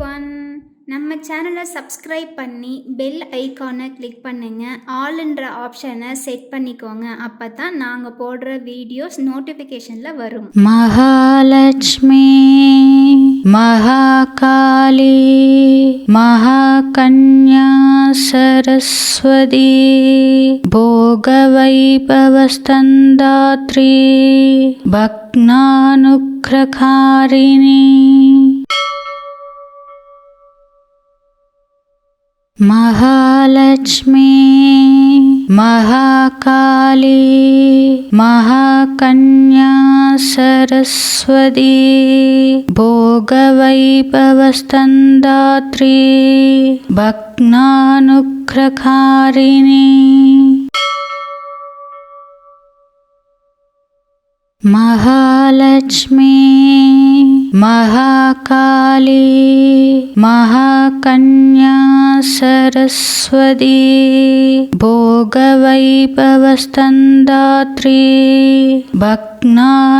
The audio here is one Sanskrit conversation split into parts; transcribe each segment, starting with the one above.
எவ்ரிவன். நம்ம சேனலை சப்ஸ்கிரைப் பண்ணி பெல் ஐகானை கிளிக் பண்ணுங்க. ஆல்ன்ற ஆப்ஷனை செட் பண்ணிக்கோங்க. அப்போ தான் நாங்கள் போடுற வீடியோஸ் நோட்டிஃபிகேஷனில் வரும். மகாலட்சுமி மகாகாளி மகாகன்யா சரஸ்வதி போகவைபவஸ்தந்தாத்ரி பக்னானுக்ரகாரிணி महालक्ष्मी महाकाली महाकन्या सरस्वती भोगवैभवस्तन्दात्री भक्नानुग्रहारिणी महालक्ष्मी महाकाली महाकन्या सरस्वती भोगवैभवस्तन्दात्री भक्नानुग्रहारिणी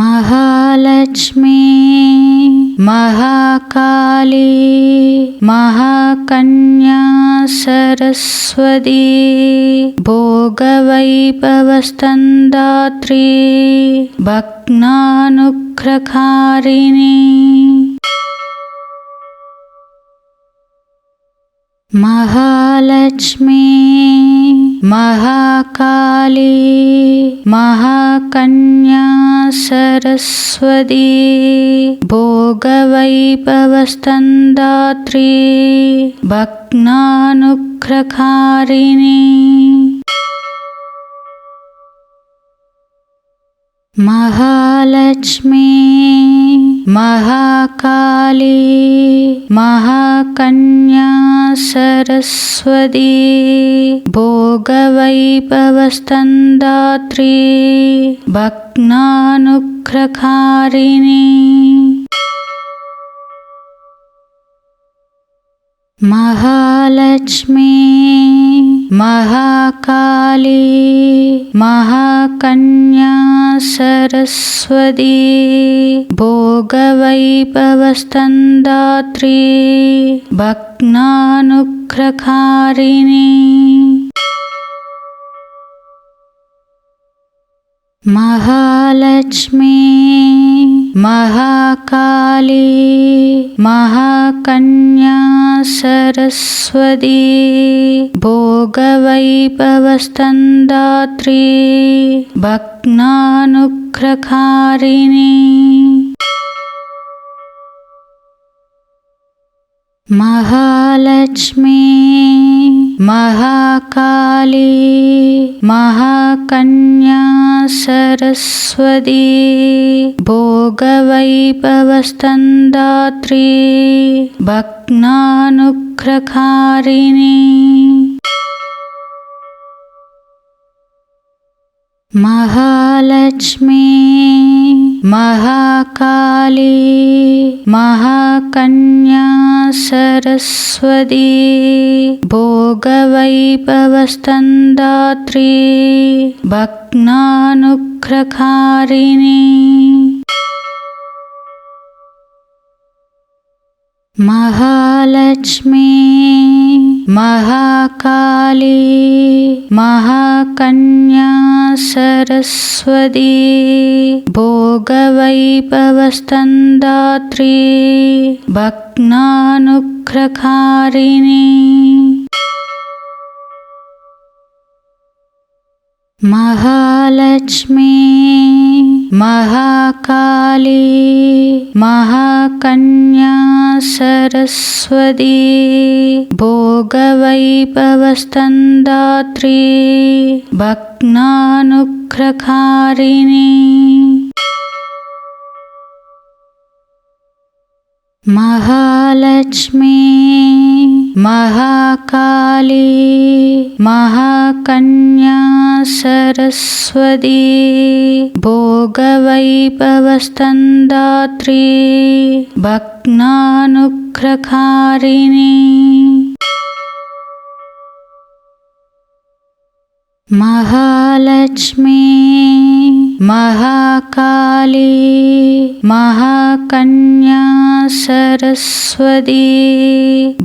महालक्ष्मी महाकाली महाकन्या सरस्वती भोगवैभवस्तन्दात्री भक्नानुग्रहारिणी महालक्ष्मी महाकाली महाकन्या सरस्वती भोगवैभवस्तन्दात्री भक्नानुग्रहारिणी महालक्ष्मी महाकाली महाकन्या सरस्वती भोगवैभवस्तन्दात्री भक्नानुग्रहारिणी महालक्ष्मी महाकाली महाकन्या सरस्वती भोगवैभवस्तन्दात्री भक्नानुग्रहारिणी महालक्ष्मी महाकाली महाकन्या सरस्वती भोगवैभवस्तन्दात्री भक्नानुग्रहारिणी महालक्ष्मी महाकाली महाकन्या सरस्वती भोगवैभवस्तन्दात्री भक्नानुग्रहारिणी महालक्ष्मी महाकाली महाकन्या सरस्वती भोगवैभवस्तन्दात्री भक्नानुग्रहारिणी महालक्ष्मी महाकाली महाकन्या सरस्वती भोगवैभवस्तन्दात्री भक्नानुग्रहारिणी महालक्ष्मी महाकाली महाकन्या सरस्वती भोगवैभवस्तन्दात्री भक्नानुग्रहारिणी महालक्ष्मी महाकाली महाकन्या सरस्वती भोगवैभवस्तन्दात्री भक्नानुग्रहारिणी महालक्ष्मी महाकाली महाकन्या सरस्वती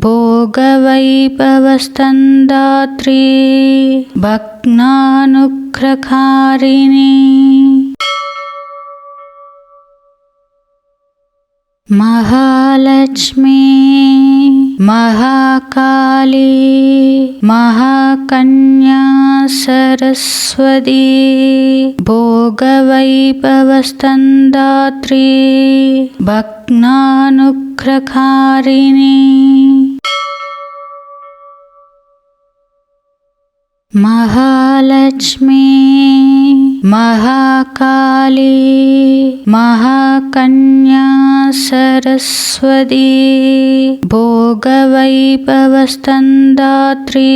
भोगवैभवस्तन्दात्री भग्नानुग्रहकारिणी महालक्ष्मी महाकाली महाकन्या सरस्वती भोगवैभवस्तन्दात्री भग्नानुग्रहकारिणी महालक्ष्मी महाकाली महाकन्या सरस्वती भोगवैभवस्तन्दात्री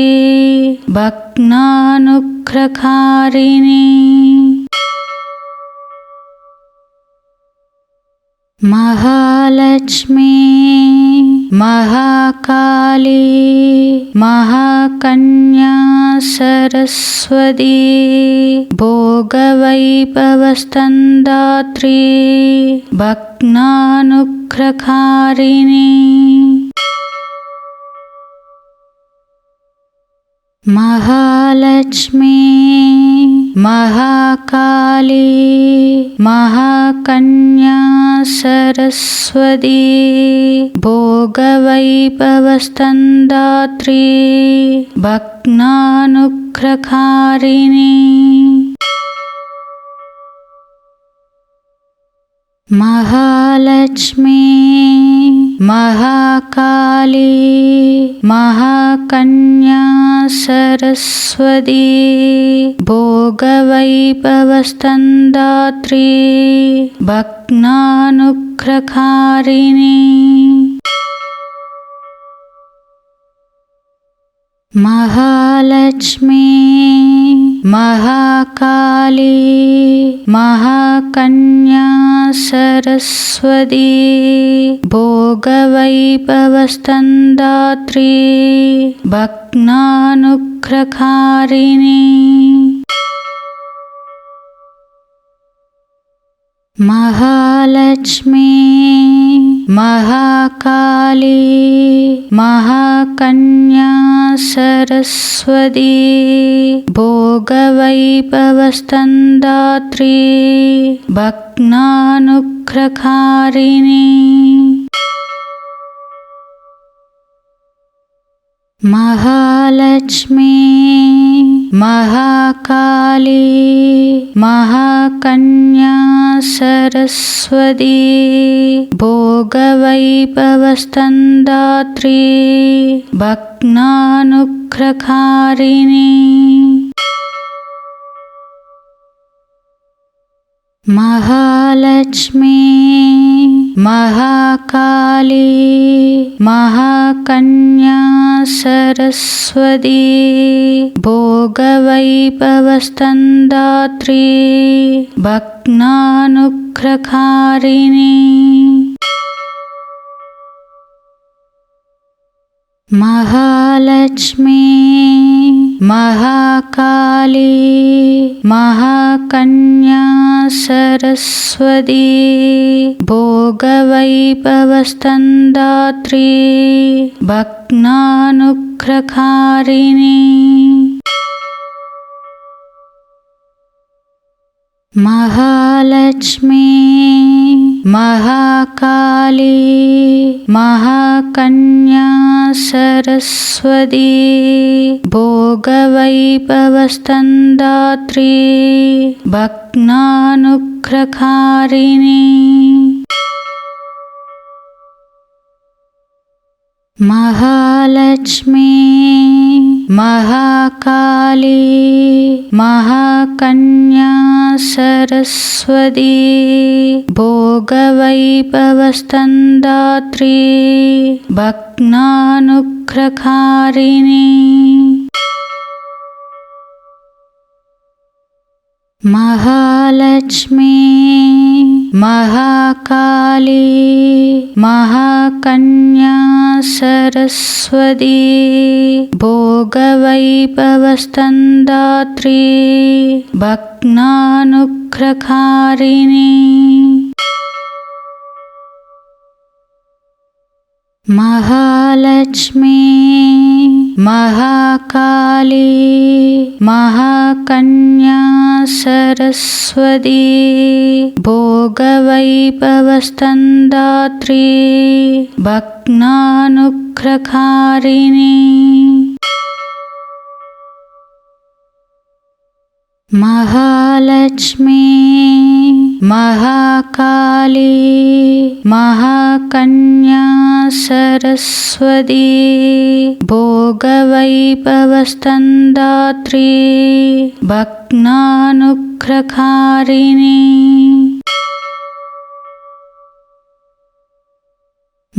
भग्नानुग्रहकारिणी महालक्ष्मी महाकाली महाकन्या सरस्वती भोगवैभवस्तन्दात्री भग्नानुग्रहकारिणी महालक्ष्मी महाकाली महाकन्या सरस्वती भोगवैभवस्तन्दात्री भग्नानुग्रहकारिणी महालक्ष्मी महाकाली महाकन्या सरस्वती भोगवैभवस्तन्दात्री भग्नानुग्रहकारिणी महालक्ष्मी महाकाली महाकन्या सरस्वती भोगवैभवस्तन्दात्री भग्नानुग्रहकारिणी महालक्ष्मी महाकाली महाकन्या सरस्वती भोगवैभवस्तन्दात्री भग्नानुग्रहकारिणी महालक्ष्मी महाकाली महाकन्या सरस्वती भोगवैभवस्तन्दात्री भग्नानुग्रहकारिणी महालक्ष्मी महाकाली महाकन्या सरस्वती भोगवैभवस्तन्दात्री भग्नानुग्रहकारिणी महालक्ष्मी महाकाली महाकन्या सरस्वती भोगवैभवस्तन्दात्री भग्नानुग्रहकारिणी महालक्ष्मी महाकाली महाकन्या सरस्वती भोगवैभवस्तन्दात्री भग्नानुग्रहकारिणी महालक्ष्मी महाकाली महाकन्या सरस्वती भोगवैभवस्तन्दात्री भग्नानुग्रहकारिणी महालक्ष्मी महाकाली महाकन्या सरस्वती भोगवैभवस्तन्दात्री भग्नानुग्रहकारिणी महालक्ष्मी महाकाली महाकन्या सरस्वती भोगवैभवस्तन्दात्री भग्नानुग्रहकारिणी महालक्ष्मी महाकाली महाकन्या सरस्वती भोगवैभवस्तन्दात्री भग्नानुग्रहकारिणी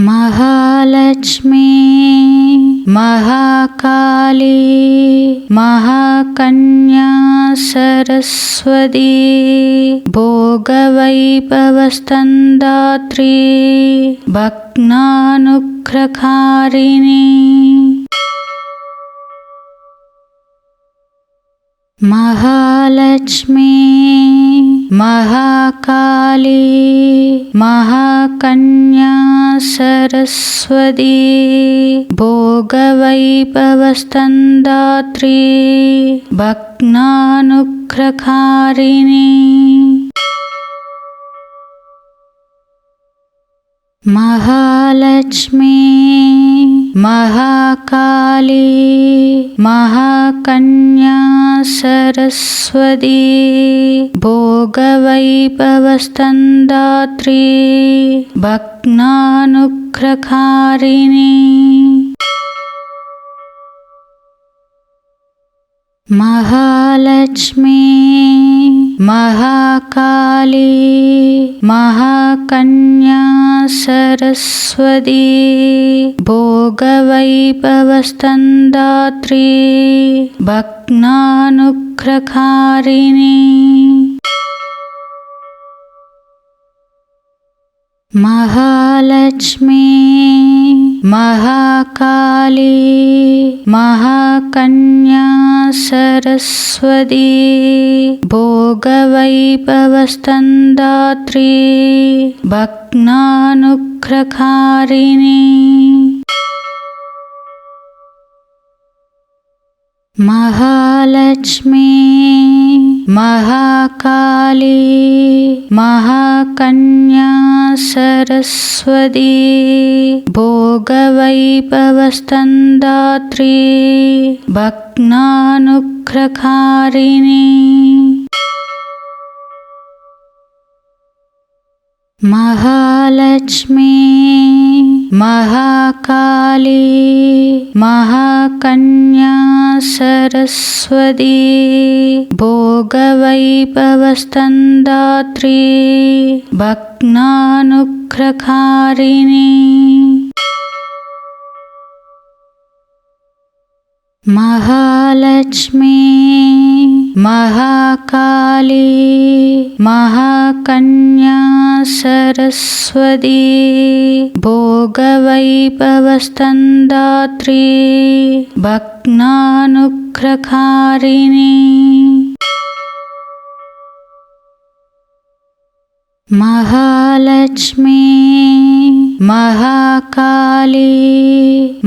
महालक्ष्मी महाकाली महाकन्या सरस्वती भोगवैभवस्तन्दात्री भग्नानुग्रहकारिणी महालक्ष्मी महाकाली महाकन्या सरस्वती भोगवैभवस्तन्दात्री भग्नानुग्रहकारिणी महालक्ष्मी महाकाली महाकन्या सरस्वती भोगवैभवस्तन्दात्री भग्नानुग्रहकारिणी महालक्ष्मी महाकाली महाकन्या सरस्वती भोगवैभवस्तन्दात्री भग्नानुग्रहकारिणी महालक्ष्मी महाकाली महाकन्या सरस्वती भोगवैभवस्तन्दात्री भग्नानुग्रहकारिणी महालक्ष्मी महाकाली महाकन्या सरस्वती भोगवैभवस्तन्दात्री भग्नानुग्रहकारिणी महालक्ष्मी महाकाली महाकन्या सरस्वती भोगवैभवस्तन्दात्री भग्नानुग्रहकारिणी महालक्ष्मी महाकाली महाकन्या सरस्वती भोगवैभवस्तन्दात्री भग्नानुग्रहकारिणी महालक्ष्मी महाकाली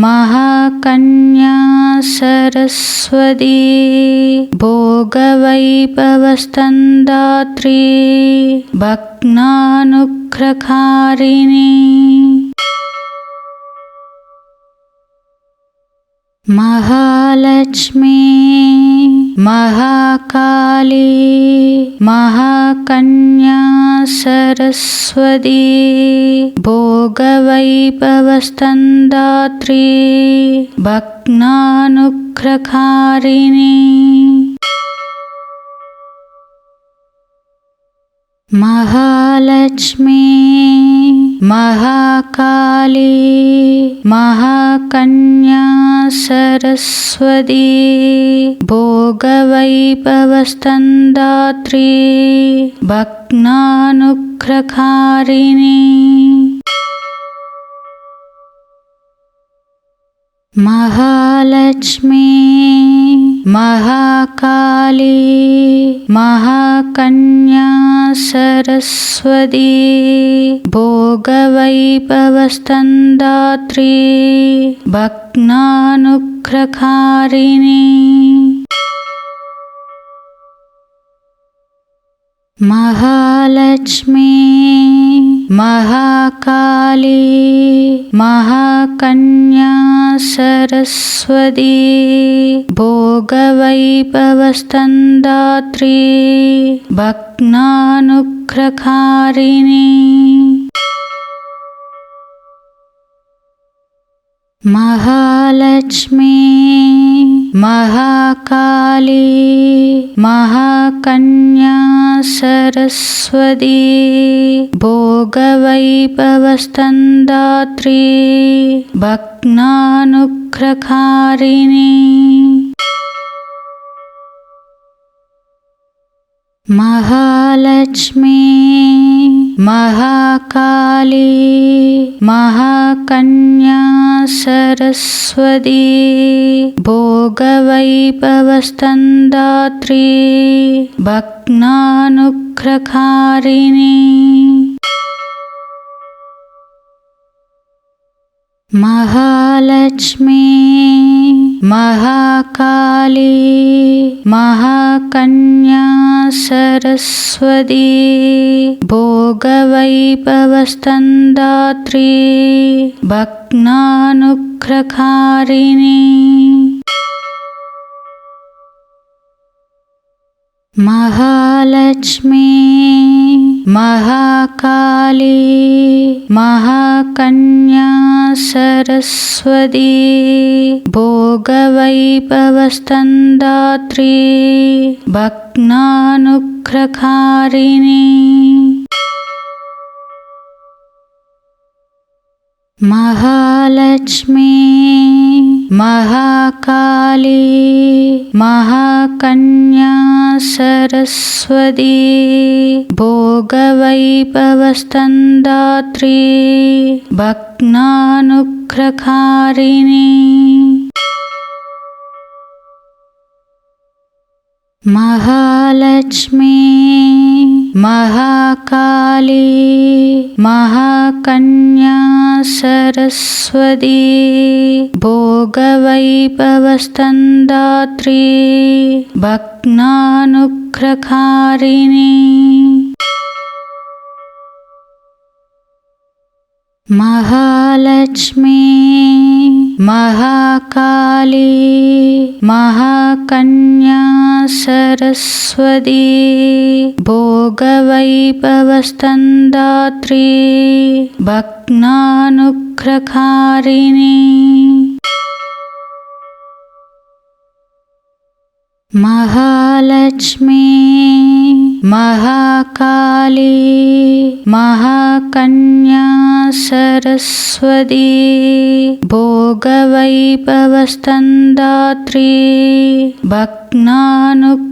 महाकन्या सरस्वती भोगवैभवस्तन्दात्री भग्नानुग्रहकारिणी महालक्ष्मी महाकाली महाकन्या सरस्वती भोगवैभवस्तन्दात्री भग्नानुग्रहकारिणी महालक्ष्मी महाकाली महाकन्या सरस्वती भोगवैभवस्तन्दात्री भग्नानुग्रहारिणी महालक्ष्मी महाकाली महाकन्या सरस्वती भोगवैभवस्तन्दात्री भग्नानुग्रहारिणी महालक्ष्मी महाकाली महाकन्या सरस्वती भोगवैभवस्तन्दात्री भग्नानुग्रहारिणी महालक्ष्मी महाकाली महाकन्या सरस्वती भोगवैभवस्तन्दात्री भग्नानुग्रहारिणी महालक्ष्मी महाकाली महाकन्या सरस्वती भोगवैभवस्तन्दात्री भग्नानुग्रहारिणी महालक्ष्मी महाकाली महाकन्या सरस्वती भोगवैभवस्तन्दात्री भग्नानुग्रहारिणी महालक्ष्मी महाकाली महाकन्या सरस्वती भोगवैभवस्तन्दात्री भग्नानुग्रहारिणी महालक्ष्मी महाकाली महाकन्या सरस्वती भोगवैभवस्तन्दात्री भग्नानुग्रहारिणी महालक्ष्मी महाकाली महाकन्या सरस्वती भोगवैभवस्तन्दात्री भग्नानुग्रहारिणी महालक्ष्मी महाकाली महाकन्या सरस्वती भोगवैभवस्तन्दात्री भग्नानुग्रहारिणी महालक्ष्मी महाकाली महाकन्या सरस्वती भोगवैभवस्तन्दात्री भग्नानुग्रहारिणी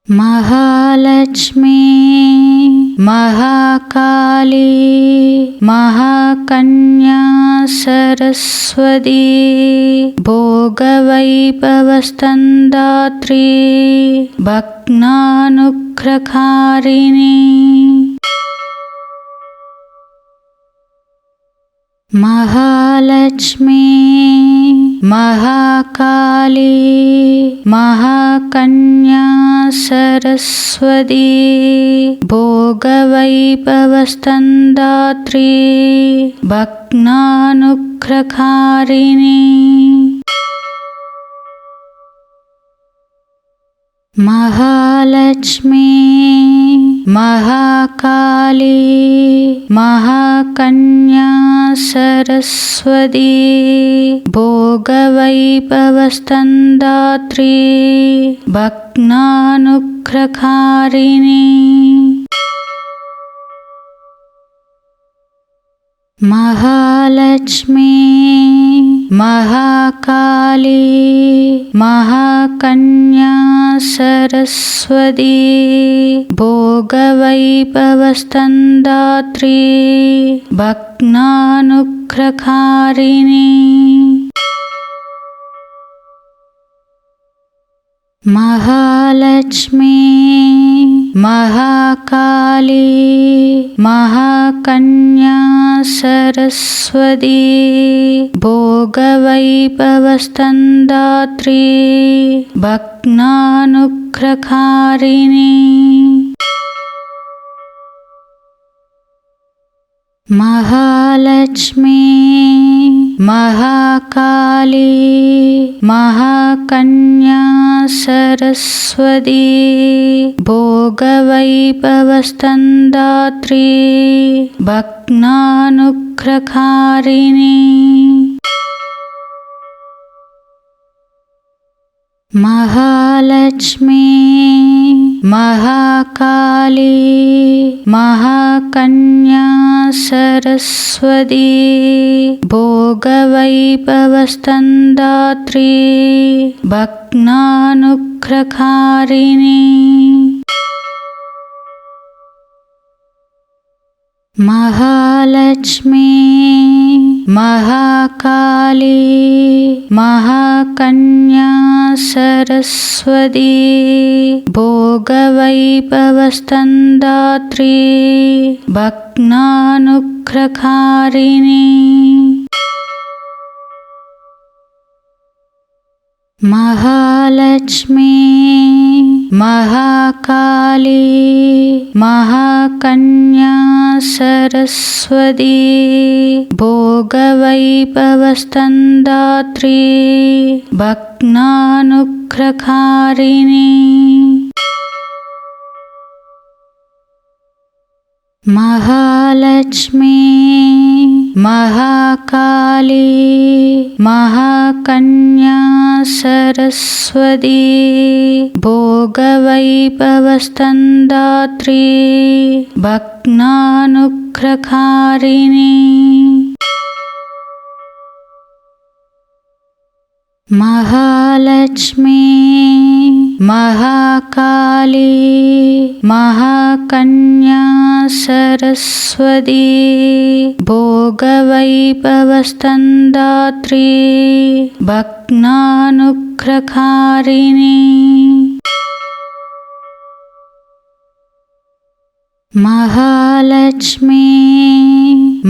महालक्ष्मी महाकाली महाकन्या सरस्वती भोगवैभवस्तन्दात्री भग्नानुग्रहारिणी महालक्ष्मी महाकाली महाकन्या सरस्वती भोगवैभवस्तन्दात्री भग्नानुग्रहारिणी महालक्ष्मी महाकाली महाकन्या सरस्वती भोगवैभवस्तन्दात्री भग्नानुग्रहारिणी महालक्ष्मी महाकाली महाकन्या सरस्वती भोगवैभवस्तन्दात्री भक्तानुग्रहकारिणी महालक्ष्मी महाकाली महाकन्या सरस्वती भोगवैभवस्तन्दात्री भक्तानुग्रहकारिणी महालक्ष्मी महाकाली महाकन्या सरस्वती भोगवैभवस्तन्दात्री भक्तानुग्रहकारिणी महालक्ष्मी महाकाली महाकन्या सरस्वती भोगवैभवस्तन्दात्री भक्तानुग्रहकारिणी महालक्ष्मी महाकाली महाकन्या सरस्वती भोगवैभवस्तन्दात्री भक्तानुग्रहकारिणी महालक्ष्मी महाकाली महाकन्या सरस्वती भोगवैभवस्तन्दात्री भक्तानुग्रहकारिणी महालक्ष्मी महाकाली महाकन्या सरस्वती भोगवैभवस्तन्दात्री भक्तानुग्रहकारिणी महालक्ष्मी महाकाली महाकन्या सरस्वती भोगवैभवस्तन्दात्री भक्तानुग्रहकारिणी महालक्ष्मी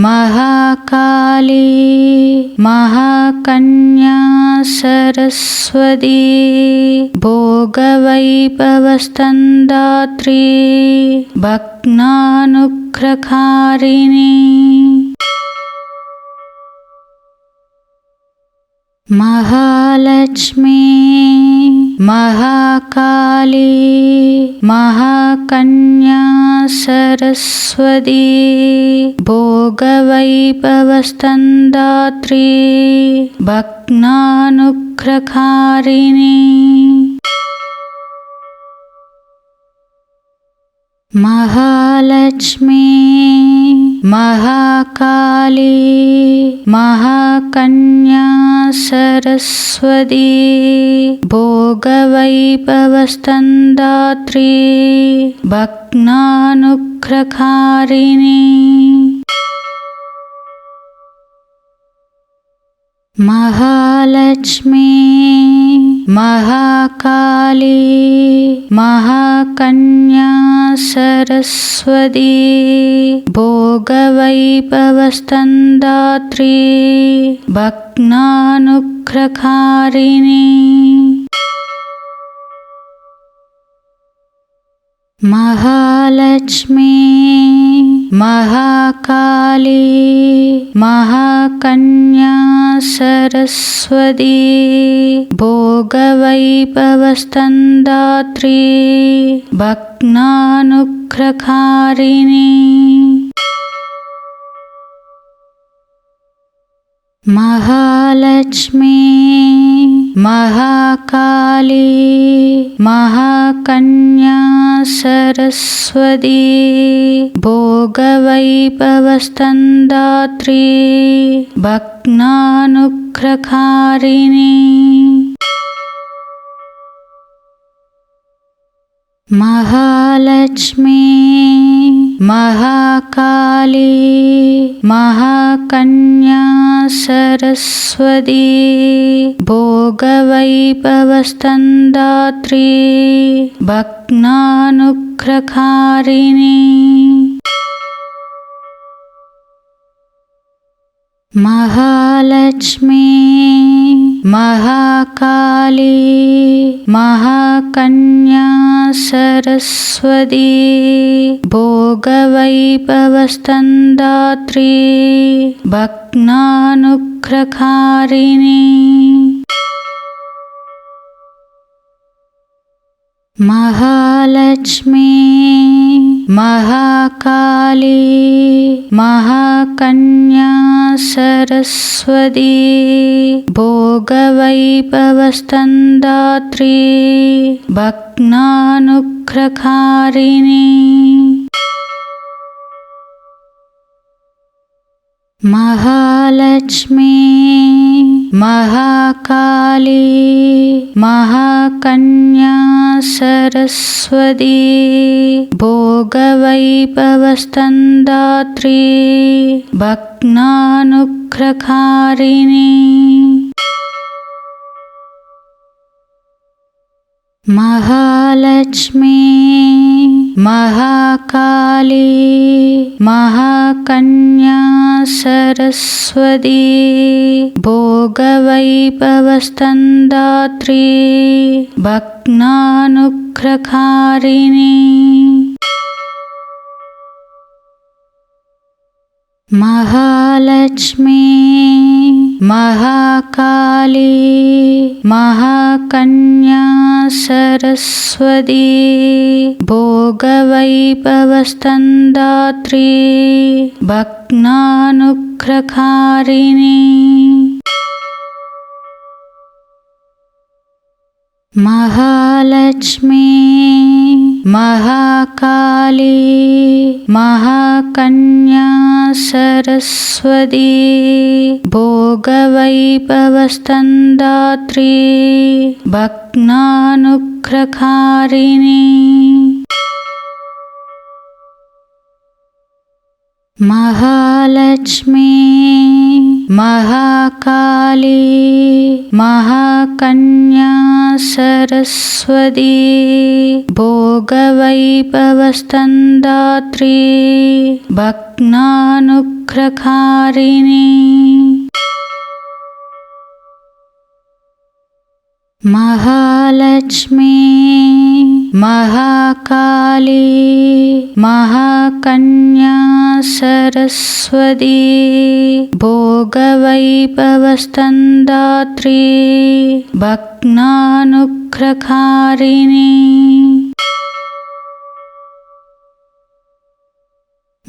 महाकाली महाकन्या सरस्वती भोगवैभवस्तन्दात्री भक्तानुग्रहकारिणी महालक्ष्मी महाकाली महाकन्या सरस्वती भोगवैभवस्तन्दात्री भक्तानुग्रहकारिणी महालक्ष्मी महाकाली महाकन्या सरस्वती भोगवैभवस्तन्दात्री भक्तानुग्रहकारिणी महालक्ष्मी महाकाली महाकन्या सरस्वती भोगवैभवस्तन्दात्री भक्तानुग्रहकारिणी महालक्ष्मी महाकाली महाकन्या सरस्वती भोगवैभवस्तन्दात्री भक्तानुग्रहकारिणी महालक्ष्मी महाकाली महाकन्या सरस्वती भोगवैभवस्तन्दात्री भग्नानुग्रहकारिणी महालक्ष्मी महाकाली महाकन्या सरस्वती भोगवैभवस्तन्दात्री भग्नानुग्रहकारिणी महालक्ष्मी महाकाली महाकन्या सरस्वती भोगवैभवस्तन्दात्री भग्नानुग्रहकारिणी महालक्ष्मी महाकाली महाकन्या सरस्वती भोगवैभवस्तन्दात्री भग्नानुग्रहकारिणी महालक्ष्मी महाकाली महाकन्या सरस्वती भोगवैभवस्तन्दात्री भग्नानुग्रहकारिणी महालक्ष्मी महाकाली महाकन्या सरस्वती भोगवैभवस्तन्दात्री भग्नानुग्रहकारिणी महालक्ष्मी महाकाली महाकन्या सरस्वती भोगवैभवस्तन्दात्री भग्नानुग्रहकारिणी महालक्ष्मी महाकाली महाकन्या सरस्वती भोगवैभवस्तन्दात्री भग्नानुग्रहकारिणी महालक्ष्मी महाकाली महाकन्या सरस्वती भोगवैभवस्तन्दात्री भग्नानुग्रहकारिणी महालक्ष्मी महाकाली महाकन्या सरस्वती भोगवैभवस्तन्दात्री भग्नानुग्रहकारिणी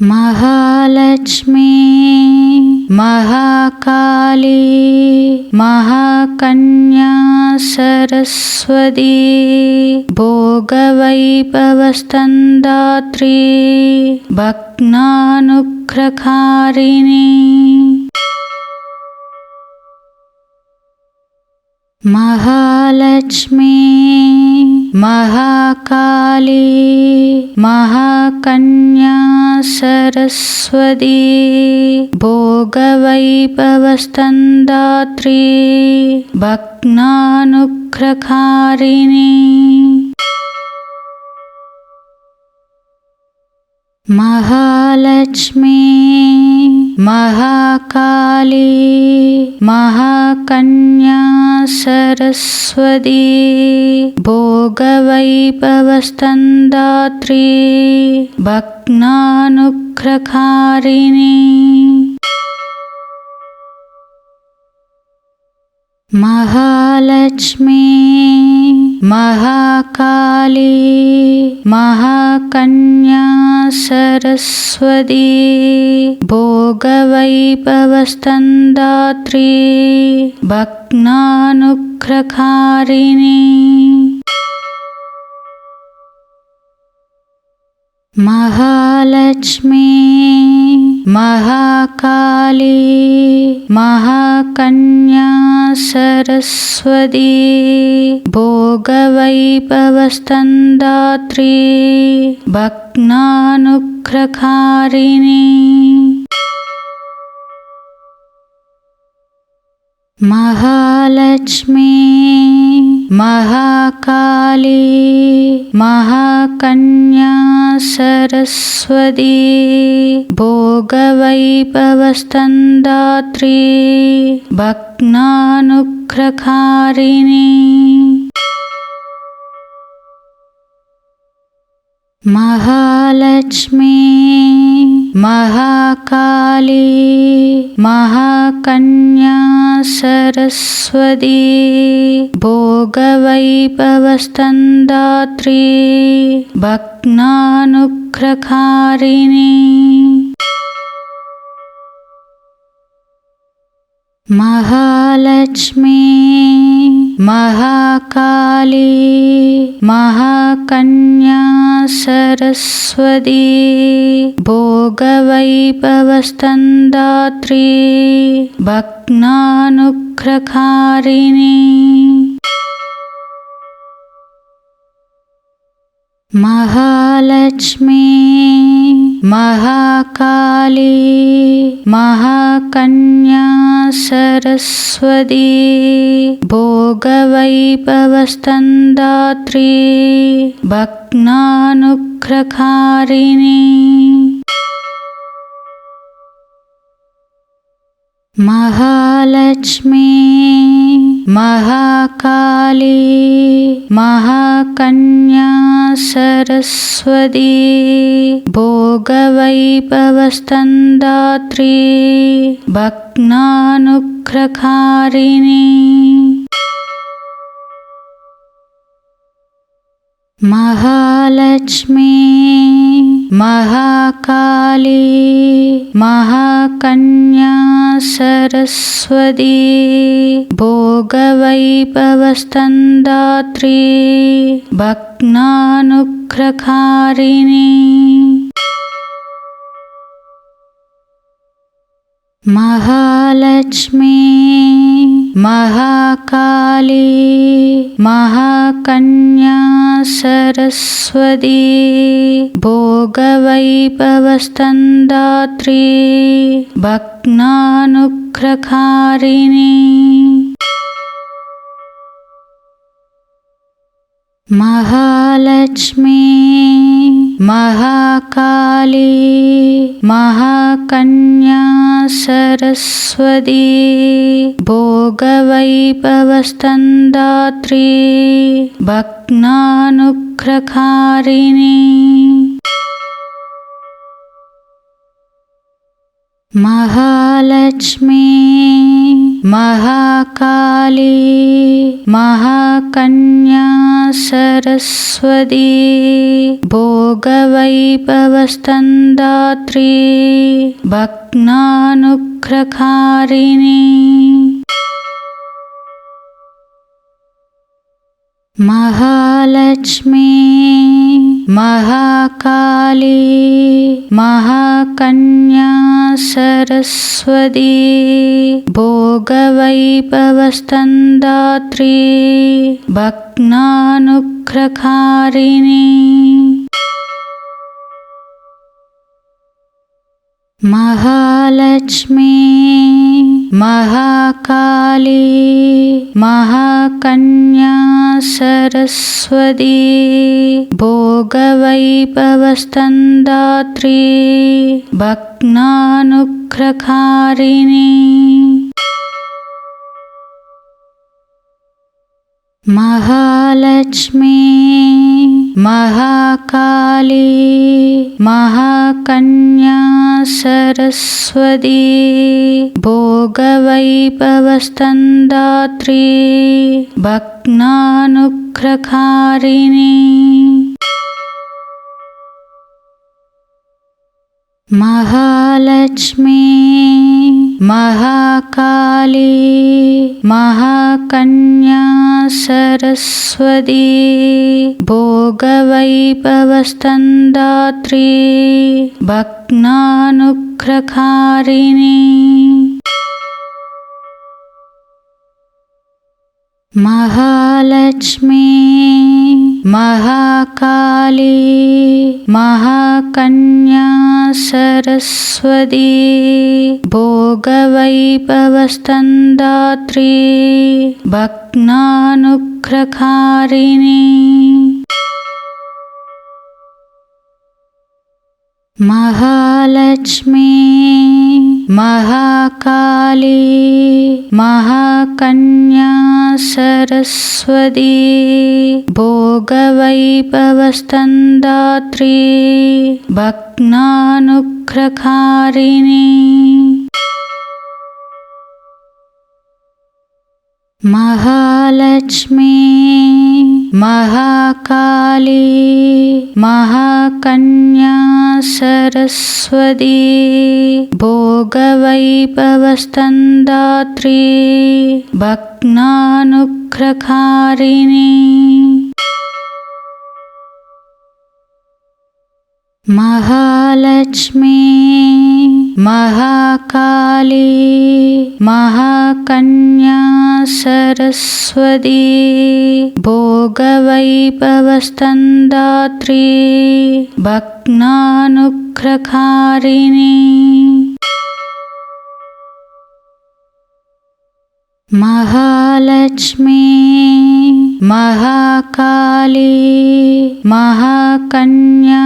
महालक्ष्मी महाकाली महाकन्या सरस्वती भोगवैभवस्तन्दात्री भग्नानुग्रहकारिणी महालक्ष्मी महाकाली महाकन्या सरस्वती भोगवैभवस्तन्दात्री भग्नानुग्रहकारिणी महालक्ष्मी महाकाली महाकन्या सरस्वती भोगवैभवस्तन्दात्री भग्नानुग्रहकारिणी महालक्ष्मी महाकाली महाकन्या सरस्वती भोगवैभवस्तन्दात्री भग्नानुग्रहकारिणी महालक्ष्मी महाकाली महाकन्या सरस्वती भोगवैभवस्तन्दात्री भग्नानुग्रहकारिणी महालक्ष्मी महाकाली महाकन्या सरस्वती भोगवैभवस्तन्दात्री भग्नानुग्रहकारिणी महालक्ष्मी महाकाली महाकन्या सरस्वती भोगवैभवस्तन्दात्री भग्नानुग्रहकारिणी महालक्ष्मी महाकाली महाकन्या सरस्वती भोगवैभवस्तन्दात्री भग्नानुग्रहकारिणी महालक्ष्मी महाकाली महाकन्या सरस्वती भोगवैभवस्तन्दात्री भग्नानुग्रहकारिणी महालक्ष्मी महाकाली महाकन्या सरस्वती भोगवैभवस्तन्दात्री भग्नानुग्रहकारिणी महालक्ष्मी महाकाली महाकन्या सरस्वती भोगवैभवस्तन्दात्री भग्नानुग्रहकारिणी महालक्ष्मी महाकाली महाकन्या सरस्वती भोगवैभवस्तन्दात्री भग्नानुग्रहकारिणी महालक्ष्मी महाकाली महाकन्या सरस्वती भोगवैभवस्तन्दात्री भग्नानुग्रहकारिणी महालक्ष्मी महाकाली महाकन्या सरस्वती भोगवैभवस्तन्दात्री भग्नानुग्रहकारिणी महालक्ष्मी महाकाली महाकन्या सरस्वती भोगवैभवस्तन्दात्री भग्नानुग्रहकारिणी महालक्ष्मी महाकाली महाकन्या सरस्वती भोगवैभवस्तन्दात्री भग्नानुग्रहकारिणी महालक्ष्मी महाकाली महाकन्या सरस्वती भोगवैभवस्तन्दात्री भग्नानुग्रहकारिणी महालक्ष्मी महाकाली महाकन्या सरस्वती भोगवैभवस्तन्दात्री भग्नानुग्रहकारिणी महालक्ष्मी महाकाली महाकन्या सरस्वती भोगवैभवस्तन्दात्री भग्नानुग्रहकारिणी महालक्ष्मी महाकाली महाकन्या सरस्वती भोगवैभवस्तन्दात्री भग्नानुग्रहकारिणी महालक्ष्मी महाकाली महाकन्या सरस्वती भोगवैभवस्तन्दात्री भग्नानुग्रहकारिणी महालक्ष्मी महाकाली महाकन्या सरस्वती भोगवैभवस्तन्दात्री भग्नानुग्रहकारिणी महालक्ष्मी महाकाली महाकन्या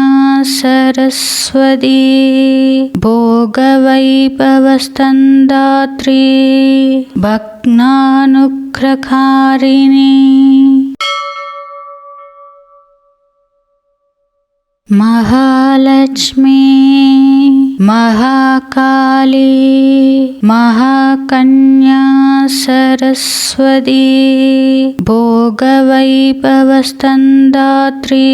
सरस्वती भोगवैभवस्तन्दात्री भग्नानुग्रहकारिणी महालक्ष्मी महाकाली महाकन्या सरस्वती भोगवैभवस्तन्दात्री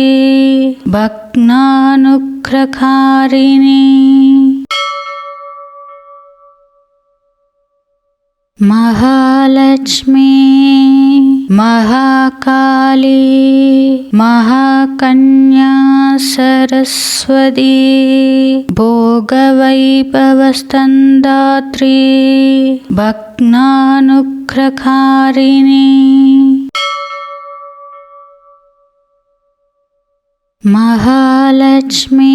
भग्नानुग्रहकारिणी महालक्ष्मी महाकाली महाकन्या सरस्वती भोगवैभवस्तन्दात्री भग्नानुग्रहकारिणी महालक्ष्मी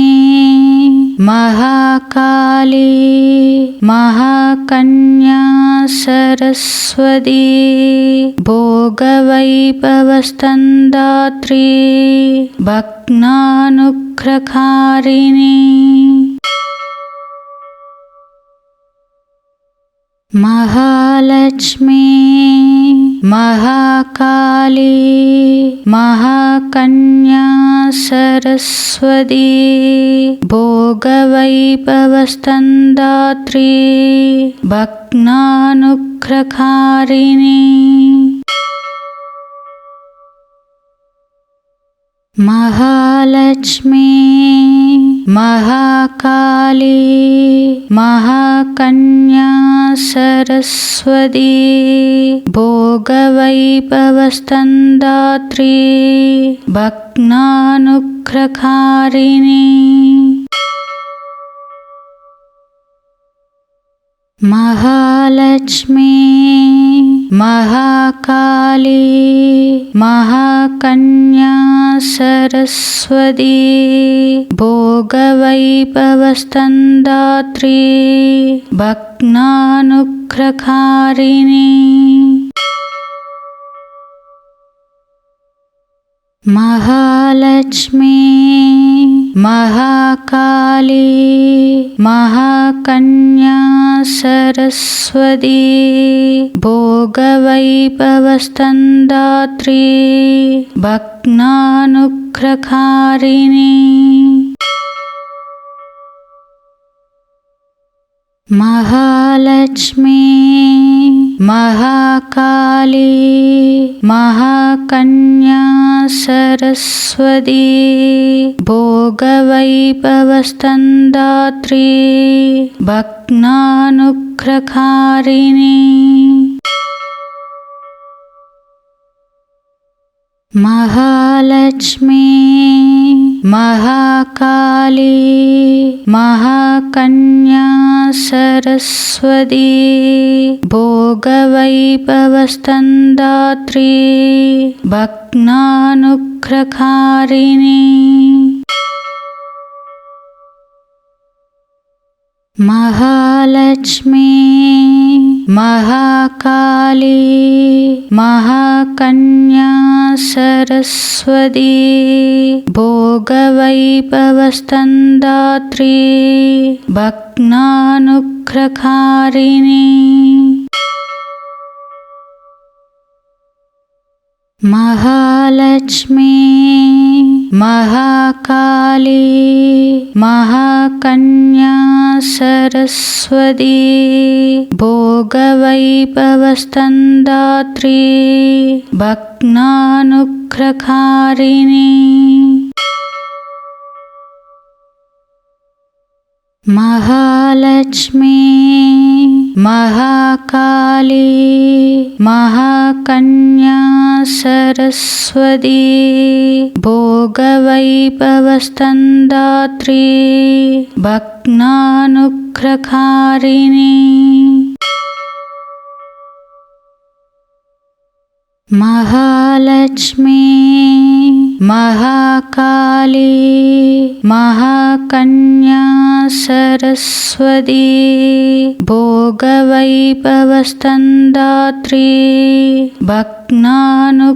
महाकाली महाकन्या सरस्वती भोगवैभवस्तन्दात्री भग्नानुग्रहकारिणी महालक्ष्मी महाकाली महाकन्या सरस्वती भोगवैभवस्तन्दात्री भग्नानुग्रहकारिणी महालक्ष्मी महाकाली महाकन्या सरस्वती भोगवैभवस्तन्दात्री भग्नानुग्रहकारिणी महालक्ष्मी महाकाली महाकन्या सरस्वती भोगवैभवस्तन्दात्री भग्नानुग्रहकारिणी महालक्ष्मी महाकाली महाकन्या सरस्वती भोगवैभवस्तन्दात्री भग्नानुग्रहकारिणी महालक्ष्मी महाकाली महाकन्या सरस्वती भोगवैभवस्तन्दात्री भग्नानुग्रहारिणी महालक्ष्मी महाकाली महाकन्या सरस्वती भोगवैभवस्तन्दात्री भग्नानुग्रहारिणी महालक्ष्मी महाकाली महाकन्या सरस्वती भोगवैभवस्तन्दात्री भग्नानुग्रहारिणी महालक्ष्मी महाकाली महाकन्या सरस्वती भोगवैभवस्तन्दात्री भग्नानुग्रहारिणी महालक्ष्मी महाकाली महाकन्या सरस्वती भोगवैभवस्तन्दात्री भग्नानुग्रहारिणी महालक्ष्मी महाकाली महाकन्या सरस्वती भोगवैभवस्तन्दात्री भग्नानुग्रहारिणी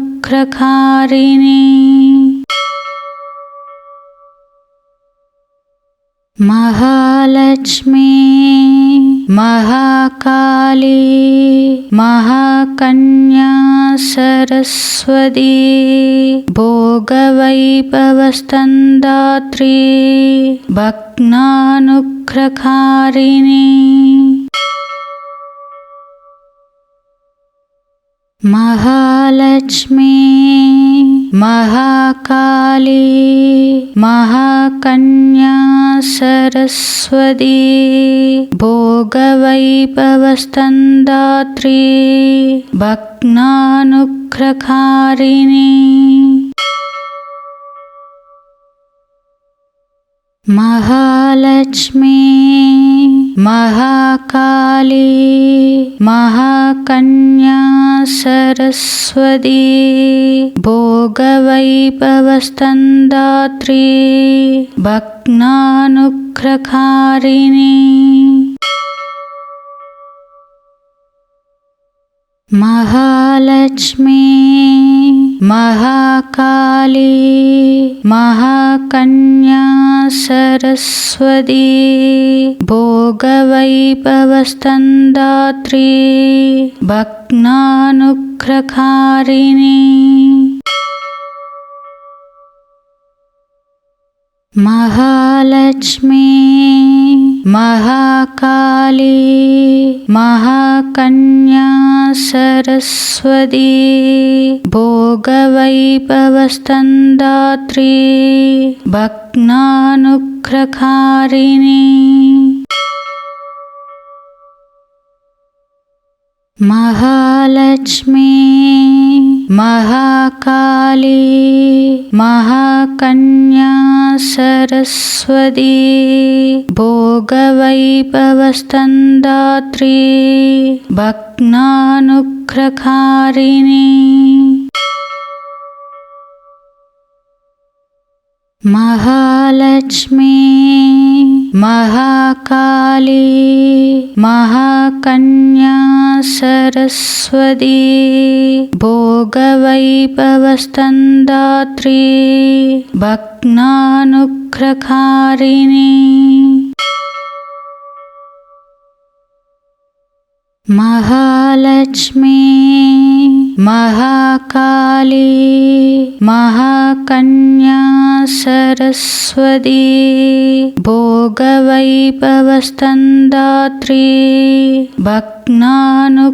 महालक्ष्मी महाकाली महाकन्या सरस्वती भोगवैभवस्तन्दात्री भग्नानुग्रहारिणी महालक्ष्मी महाकाली महाकन्या सरस्वती भोगवैभवस्तन्दात्री भग्नानुग्रहारिणी महालक्ष्मी महाकाली महाकन्या सरस्वती भोगवैभवस्तन्दात्री भग्नानुग्रहारिणी महालक्ष्मी महाकाली महाकन्या सरस्वती भोगवैभवस्तन्दात्री भग्नानुग्रहारिणी महालक्ष्मी महाकाली महाकन्या सरस्वती भोगवैभवस्तन्दात्री भग्नानुग्रहारिणी महालक्ष्मी महाकाली महाकन्या सरस्वती भोगवैभवस्तन्दात्री भग्नानुग्रहारिणी महालक्ष्मी महाकाली महाकन्या सरस्वती भोगवैभवस्तन्दात्री भग्नानुग्रहारिणी महालक्ष्मी महाकाली महाकन्या सरस्वती भोगवैभवस्तन्दात्री भग्नानुग्रहारिणी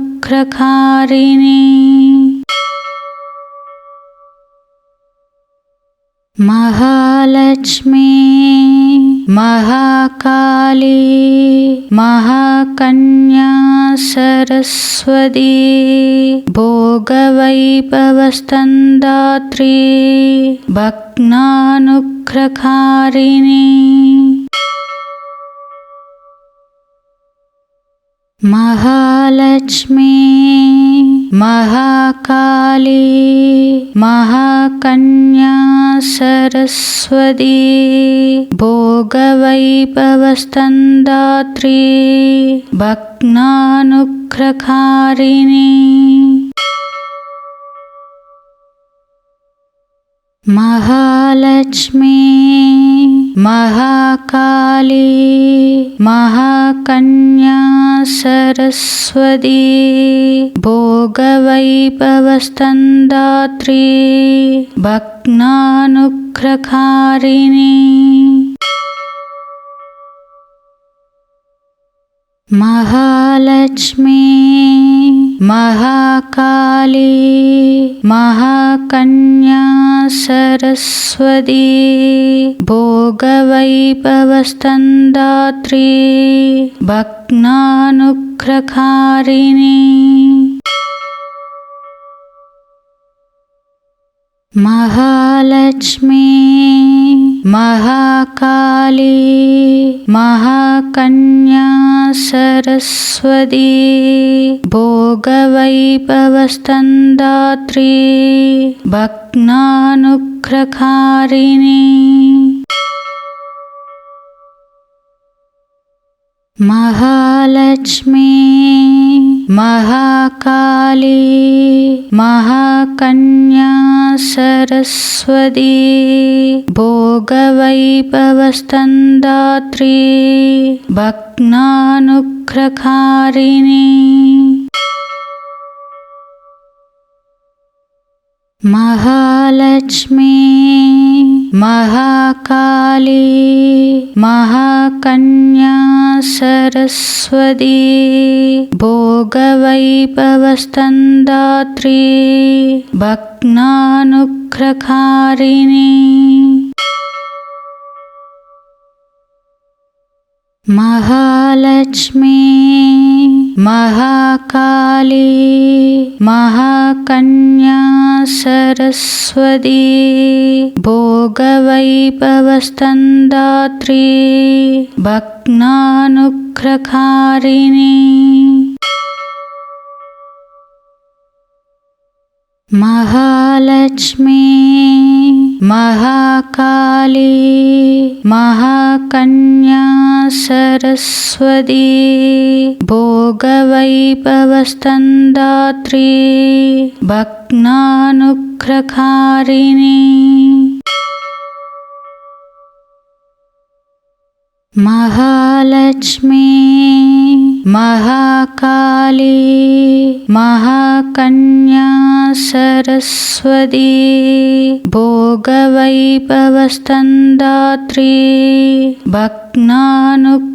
महालक्ष्मी महाकाली महाकन्या सरस्वती भोगवैभवस्तन्दात्री भग्नानुग्रहारिणी महालक्ष्मी महाकाली महाकन्या सरस्वती भोगवैभवस्तन्दात्री भग्नानुग्रहारिणी महालक्ष्मी महाकाली महाकन्या सरस्वती भोगवैभवस्तन्दात्री भग्नानुग्रहारिणी महालक्ष्मी महाकाली महाकन्या सरस्वती भोगवैभवस्तन्दात्री भग्नानुग्रहारिणी महालक्ष्मी महाकाली महाकन्या सरस्वती भोगवैभवस्तन्दात्री भग्नानुग्रहारिणी महालक्ष्मी महाकाली महाकन्या सरस्वती भोगवैभवस्तन्दात्री भग्नानुग्रहारिणी महालक्ष्मी महाकाली महाकन्या सरस्वती भोगवैभवस्तन्दात्री भग्नानुग्रहारिणी महालक्ष्मी महाकाली महाकन्या सरस्वती भोगवैभवस्तन्दात्री भग्नानुग्रहारिणी महालक्ष्मी महाकाली महाकन्या सरस्वती भोगवैभवस्तन्दात्री भग्नानुग्रहारिणी महालक्ष्मी महाकाली महाकन्या सरस्वती भोगवैभवस्तन्दात्री भग्नानुग्रहारिणी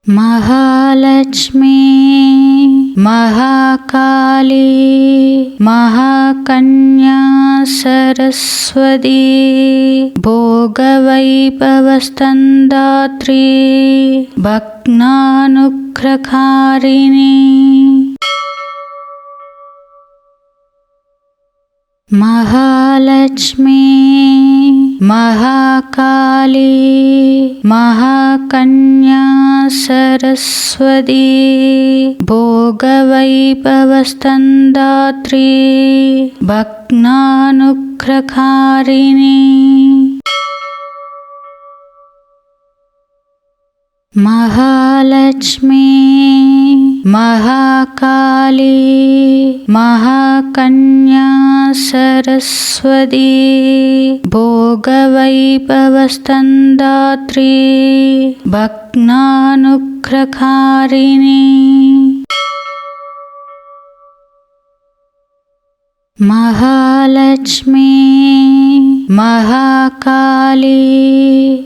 महालक्ष्मी महाकाली महाकन्या सरस्वती भोगवैभवस्तन्दात्री भग्नानुग्रहारिणी महालक्ष्मी महाकाली महाकन्या सरस्वती भोगवैभवस्तन्दात्री भग्नानुग्रहारिणी महालक्ष्मी महाकाली महाकन्या सरस्वती भोगवैभवस्तन्दात्री भग्नानुग्रहारिणी महालक्ष्मी महाकाली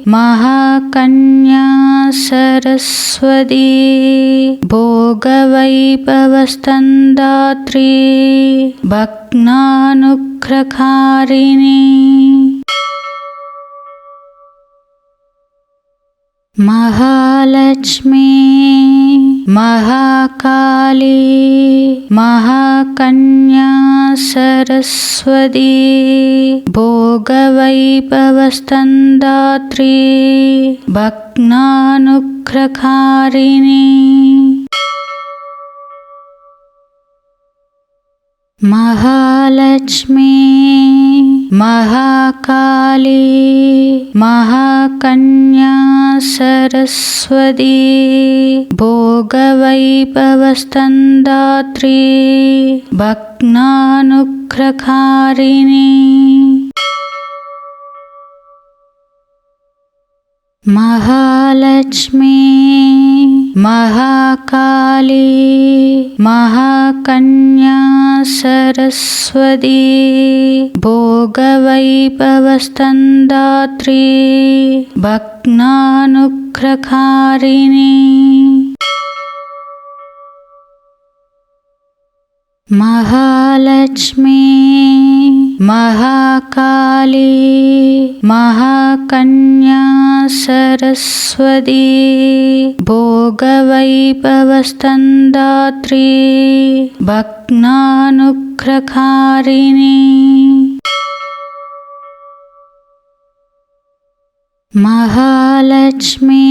महाकन्या सरस्वती भोगवैभवस्तन्दात्री भग्नानुग्रहारिणी महालक्ष्मी महाकाली महाकन्या सरस्वती भोगवैभवस्तन्दात्री भग्नानुग्रहारिणी महालक्ष्मी महाकाली महाकन्या सरस्वती भोगवैभवस्तन्दात्री भग्नानुग्रहारिणी महालक्ष्मी महाकाली महाकन्या सरस्वती भोगवैभवस्तन्दात्री भग्नानुग्रहारिणी महालक्ष्मी महाकाली महाकन्या सरस्वती भोगवैभवस्तन्दात्री भग्नानुग्रहारिणी महालक्ष्मी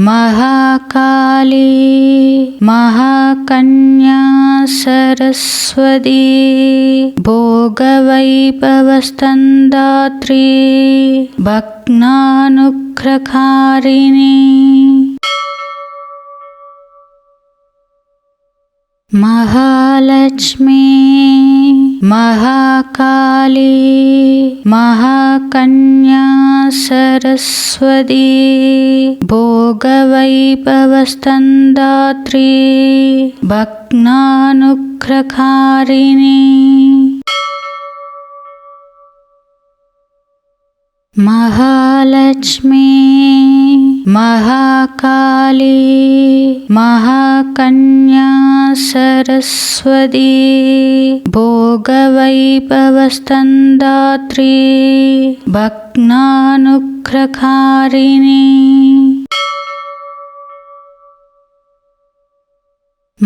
महाकाली महाकन्या सरस्वती भोगवैभवस्तन्दात्री भग्नानुग्रहारिणी महालक्ष्मी महाकाली महाकन्या सरस्वती भोगवैभवस्तन्दात्री भग्नानुग्रहारिणी महालक्ष्मी महाकाली महाकन्या सरस्वती भोगवैभवस्तन्दात्री भग्नानुग्रहारिणी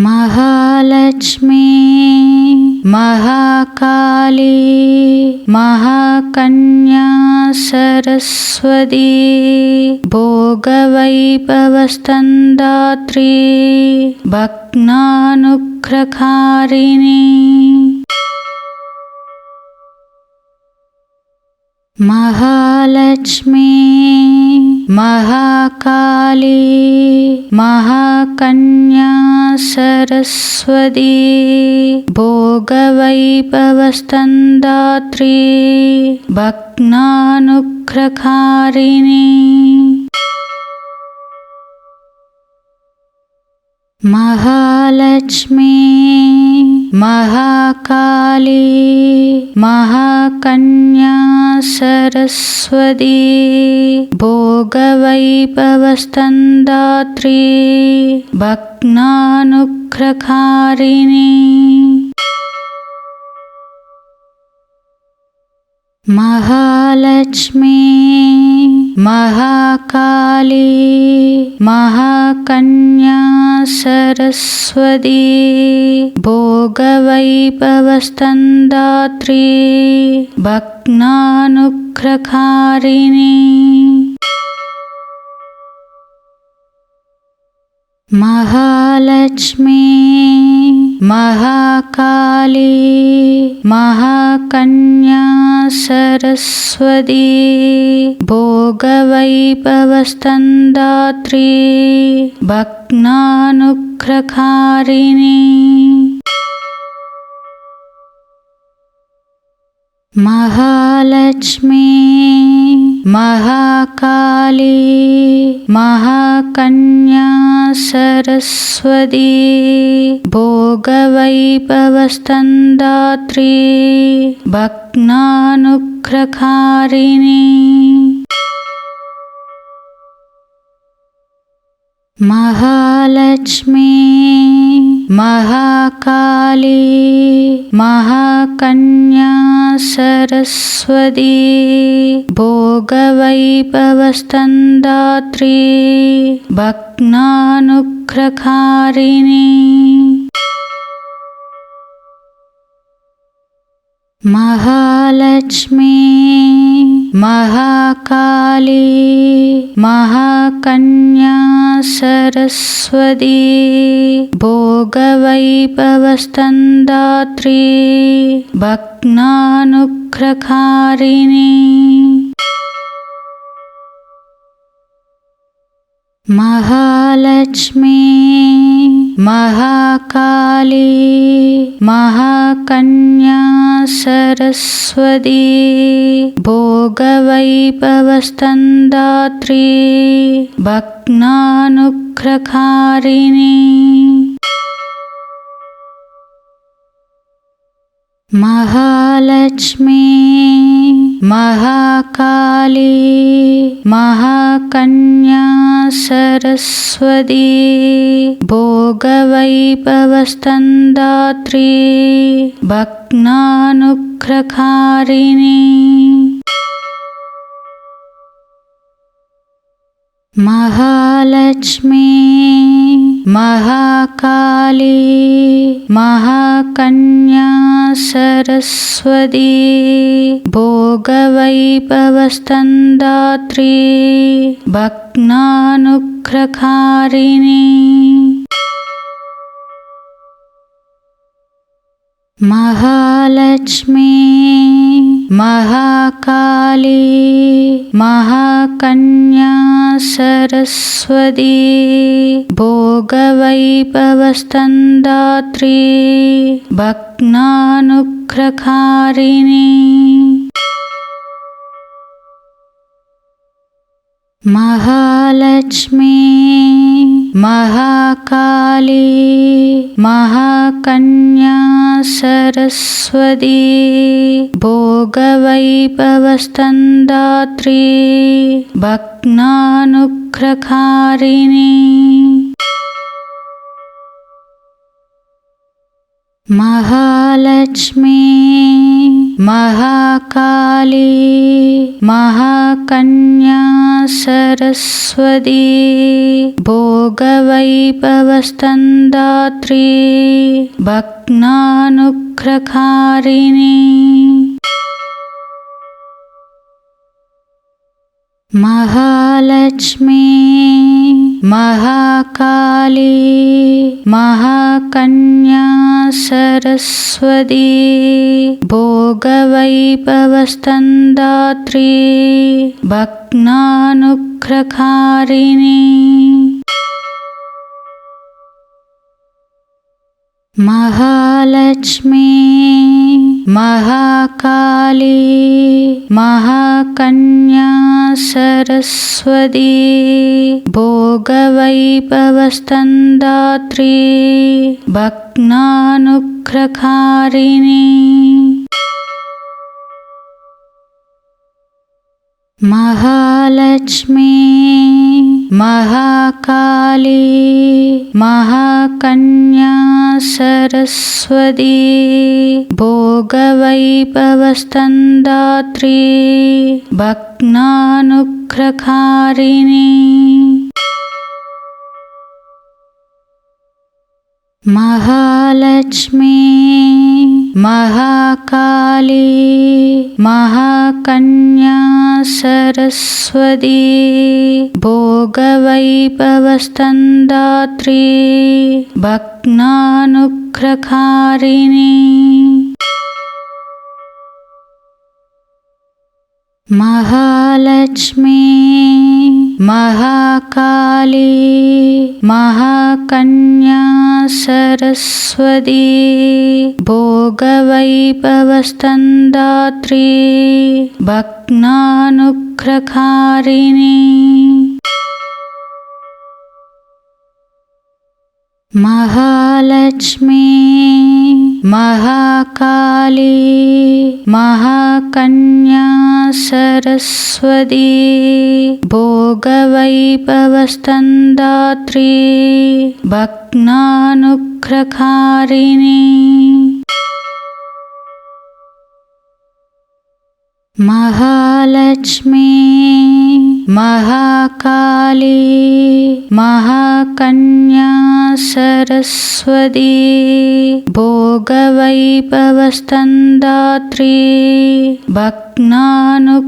महालक्ष्मी महाकाली महाकन्या सरस्वती भोगवैभवस्तन्दात्री भग्नानुग्रहारिणी महालक्ष्मी महाकाली महाकन्या सरस्वती भोगवैभवस्तन्दात्री भग्नानुग्रहारिणी महालक्ष्मी महाकाली महाकन्या सरस्वती भोगवैभवस्तन्दात्री भग्नानुग्रहारिणी महालक्ष्मी महाकाली महाकन्या सरस्वती भोगवैभवस्तन्दात्री भग्नानुग्रहारिणी महालक्ष्मी महाकाली महाकन्या सरस्वती भोगवैभवस्तन्दात्री भग्नानुग्रहारिणी महालक्ष्मी महाकाली महाकन्या सरस्वती भोगवैभवस्तन्दात्री भग्नानुग्रहारिणी महालक्ष्मी महाकाली महाकन्या सरस्वती भोगवैभवस्तनदात्री भक्तानुग्रहकारिणी महालक्ष्मी महाकाली महाकन्या सरस्वती भोगवैभवस्तनदात्री भक्तानुग्रहकारिणी महालक्ष्मी महाकाली महाकन्या सरस्वती भोगवैभवस्तनदात्री भक्तानुग्रहकारिणी महालक्ष्मी महाकाली महाकन्या सरस्वती भोगवैभवस्तनदात्री भक्तानुग्रहकारिणी महालक्ष्मी महाकाली महाकन्या सरस्वती भोगवैभवस्तनदात्री भक्तानुग्रहकारिणी महालक्ष्मी महाकाली महाकन्या सरस्वती भोगवैभवस्तनदात्री भक्तानुग्रहकारिणी महालक्ष्मी महाकाली महाकन्या सरस्वती भोगवैभवस्तनदात्री भक्तानुग्रहकारिणी महालक्ष्मी महाकाली महाकन्या सरस्वती भोगवैभवस्तनदात्री भक्तानुग्रहकारिणी महालक्ष्मी महाकाली महाकन्या सरस्वती भोगवैभवस्तनदात्री भक्तानुग्रहकारिणी महालक्ष्मी महाकाली महाकन्या सरस्वती भोगवैभवस्तनदात्री भक्तानुग्रहकारिणी महालक्ष्मी महाकाली महाकन्या सरस्वती भोगवैभवस्तनदात्री भक्तानुग्रहकारिणी महालक्ष्मी महाकाली महाकन्या सरस्वती भोगवैभवस्तनदात्री भक्तानुग्रहकारिणी महालक्ष्मी महाकाली महाकन्या सरस्वती भोगवैभवस्तनदात्री भक्तानुग्रहकारिणी महालक्ष्मी महाकाली महाकन्या सरस्वती भोगवैभवस्तन्दात्री भग्नानुग्रहकारिणी महालक्ष्मी महाकाली महाकन्या सरस्वती भोगवैभवस्तन्दात्री भग्नानुग्रहकारिणी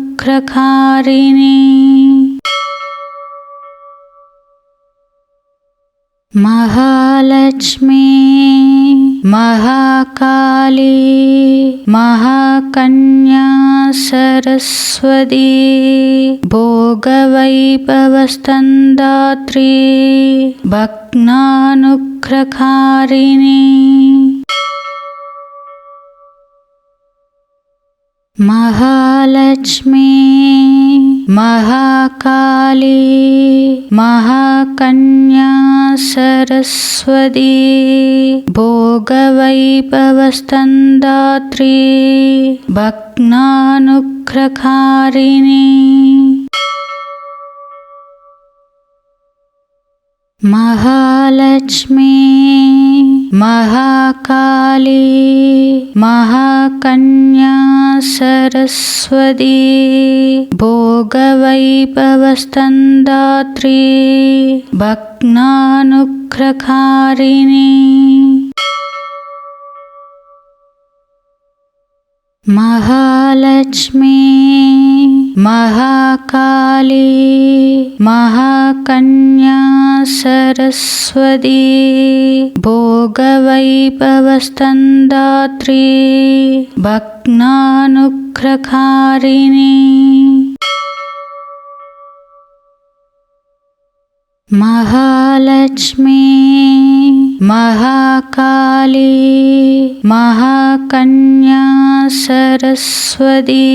महालक्ष्मी महाकाली महाकन्या सरस्वती भोगवैभवस्तन्दात्री भग्नानुग्रहकारिणी महालक्ष्मी महाकाली महाकन्या सरस्वती भोगवैभवस्तन्दात्री भग्नानुग्रहकारिणी महालक्ष्मी महाकाली महाकन्या सरस्वती भोगवैभवस्तन्दात्री भग्नानुग्रहकारिणी महालक्ष्मी महाकाली महाकन्या सरस्वती भोगवैभवस्तन्दात्री भग्नानुग्रहकारिणी महालक्ष्मी महाकाली महाकन्या सरस्वती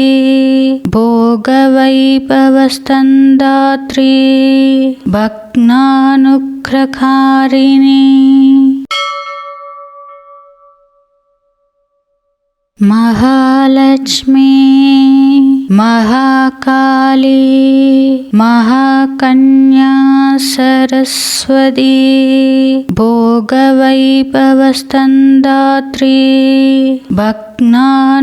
भोगवैभवस्तन्दात्री भग्नानुग्रहकारिणी महालक्ष्मी महाकाली महाकन्या सरस्वती भोगवैभवस्तन्दात्री भग्नानुग्रहकारिणी